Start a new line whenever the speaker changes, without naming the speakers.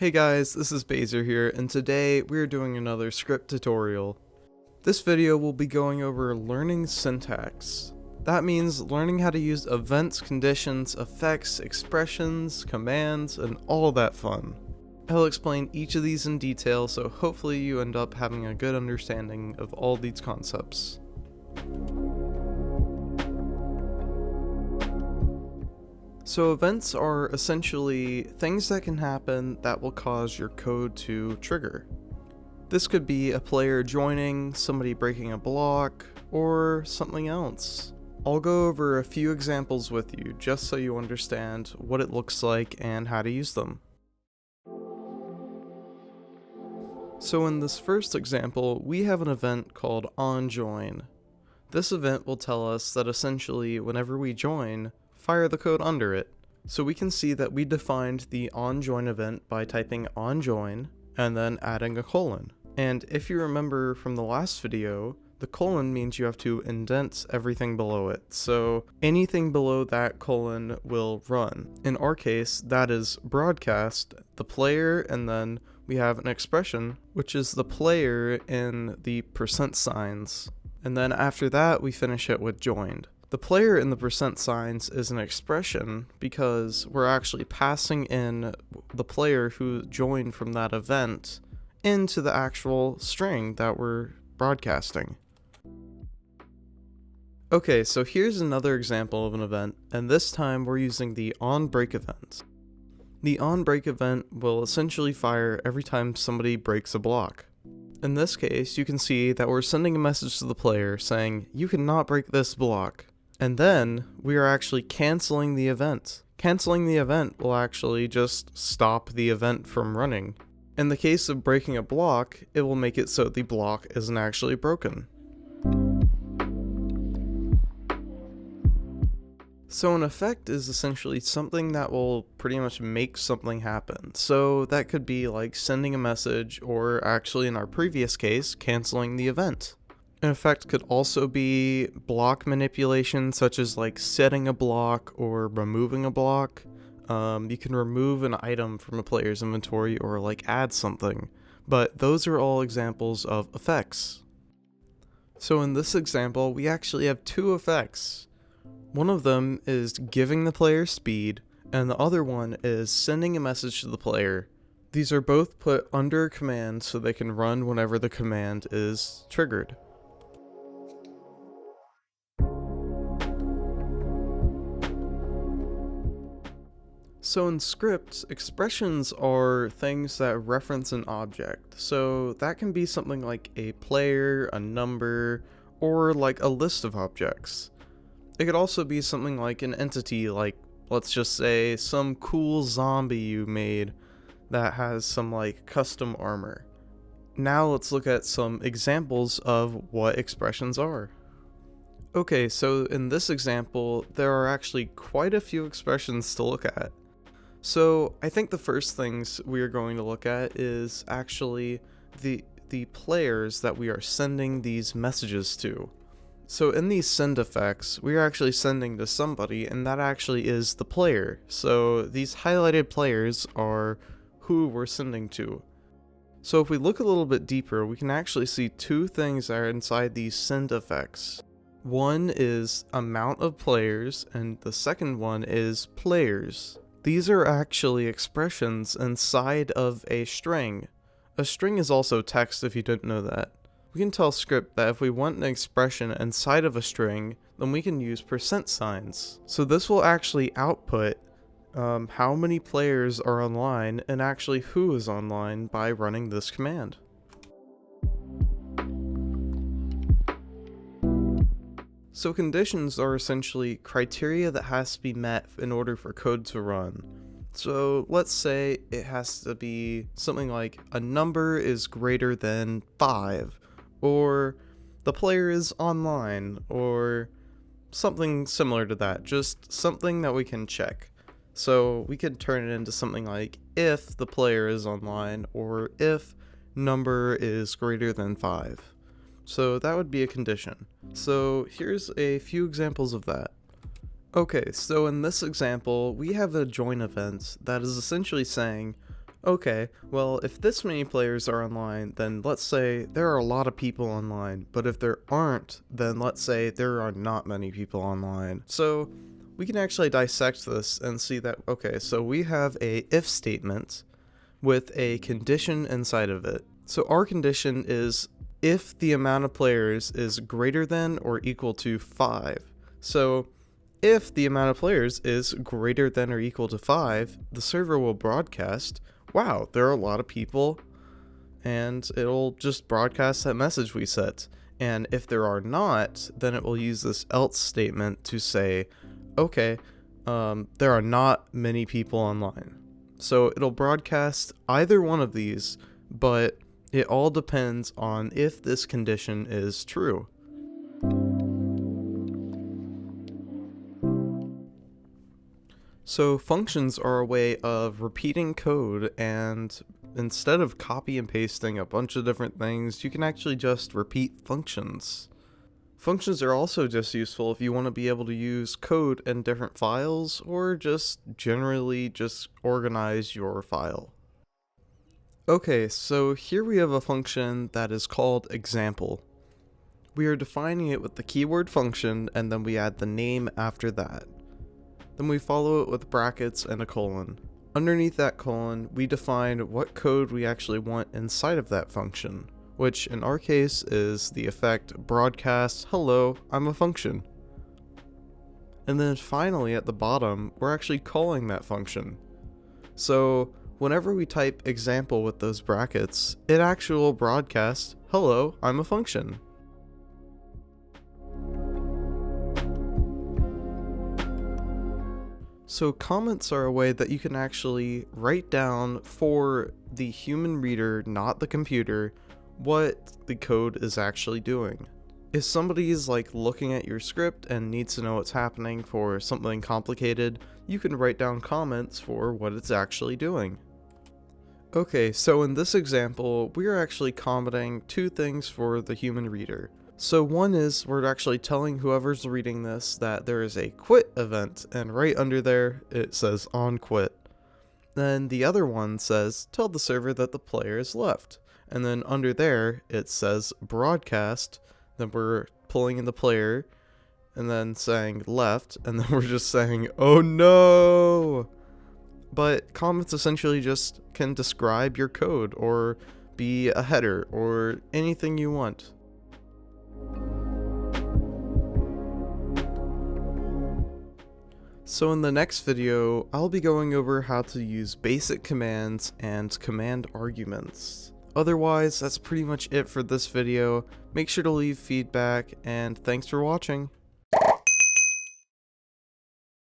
Hey guys, this is Baser here, and today we're doing another Skript tutorial. This video will be going over learning syntax. That means learning how to use events, conditions, effects, expressions, commands, and all that fun. I'll explain each of these in detail, so hopefully you end up having a good understanding of all these concepts. So events are essentially things that can happen that will cause your code to trigger. This could be a player joining, somebody breaking a block, or something else. I'll go over a few examples with you just so you understand what it looks like and how to use them. So in this first example, we have an event called onJoin. This event will tell us that essentially whenever we join, fire the code under it. So we can see that we defined the onJoin event by typing onJoin and then adding a colon. And if you remember from the last video, the colon means you have to indent everything below it. So anything below that colon will run. In our case, that is broadcast, the player, and then we have an expression, which is the player in the percent signs. And then after that, we finish it with joined. The player in the percent signs is an expression because we're actually passing in the player who joined from that event into the actual string that we're broadcasting. Okay, so here's another example of an event, and this time we're using the onBreak event. The onBreak event will essentially fire every time somebody breaks a block. In this case, you can see that we're sending a message to the player saying, "You cannot break this block." And then we are actually canceling the event. Canceling the event will actually just stop the event from running. In the case of breaking a block, it will make it so the block isn't actually broken. So an effect is essentially something that will pretty much make something happen. So that could be like sending a message, or actually in our previous case, canceling the event. An effect could also be block manipulation, such as like setting a block or removing a block. You can remove an item from a player's inventory or like add something, but those are all examples of effects. So in this example, we actually have two effects. One of them is giving the player speed, and the other one is sending a message to the player. These are both put under a command so they can run whenever the command is triggered. So in scripts, expressions are things that reference an object. So that can be something like a player, a number, or like a list of objects. It could also be something like an entity, like let's just say some cool zombie you made that has some like custom armor. Now let's look at some examples of what expressions are. Okay, so in this example, there are actually quite a few expressions to look at. So I think the first things we are going to look at is actually the players that we are sending these messages to. So in these send effects, we are actually sending to somebody, and that actually is the player. So these highlighted players are who we're sending to. So if we look a little bit deeper, we can actually see two things that are inside these send effects. One is amount of players, and the second one is players. These are actually expressions inside of a string. A string is also text if you didn't know that. We can tell Skript that if we want an expression inside of a string, then we can use percent signs. So this will actually output how many players are online and actually who is online by running this command. So conditions are essentially criteria that has to be met in order for code to run. So let's say it has to be something like a number is greater than 5, or the player is online, or something similar to that, just something that we can check. So we could turn it into something like if the player is online, or if number is greater than 5. So that would be a condition. So here's a few examples of that. Okay, so in this example, we have a join event that is essentially saying, Okay, well, if this many players are online, then let's say there are a lot of people online, but if there aren't, then let's say there are not many people online. So we can actually dissect this and see that, okay, so we have a if statement with a condition inside of it. So our condition is if the amount of players is greater than or equal to 5. So if the amount of players is greater than or equal to 5, the server will broadcast, wow, there are a lot of people, and it'll just broadcast that message we set. And if there are not, then it will use this else statement to say, okay, there are not many people online. So it'll broadcast either one of these, but it all depends on if this condition is true. So functions are a way of repeating code, and instead of copy and pasting a bunch of different things, you can actually just repeat functions. Functions are also just useful if you want to be able to use code in different files, or just generally just organize your file. Okay, so here we have a function that is called example. We are defining it with the keyword function, and then we add the name after that. Then we follow it with brackets and a colon. Underneath that colon, we define what code we actually want inside of that function, which in our case is the effect broadcast hello, I'm a function. And then finally at the bottom, we're actually calling that function. So whenever we type example with those brackets, it actually will broadcast hello, I'm a function. So comments are a way that you can actually write down for the human reader, not the computer, what the code is actually doing. If somebody is like looking at your script and needs to know what's happening for something complicated, you can write down comments for what it's actually doing. Okay, so in this example, we are actually commenting two things for the human reader. So one is we're actually telling whoever's reading this that there is a quit event, and right under there it says on quit. Then the other one says tell the server that the player is left, and then under there it says broadcast, then we're pulling in the player and then saying left, and then we're just saying oh no. But comments essentially just can describe your code or be a header or anything you want. So in the next video, I'll be going over how to use basic commands and command arguments. Otherwise, that's pretty much it for this video. Make sure to leave feedback, and thanks for watching.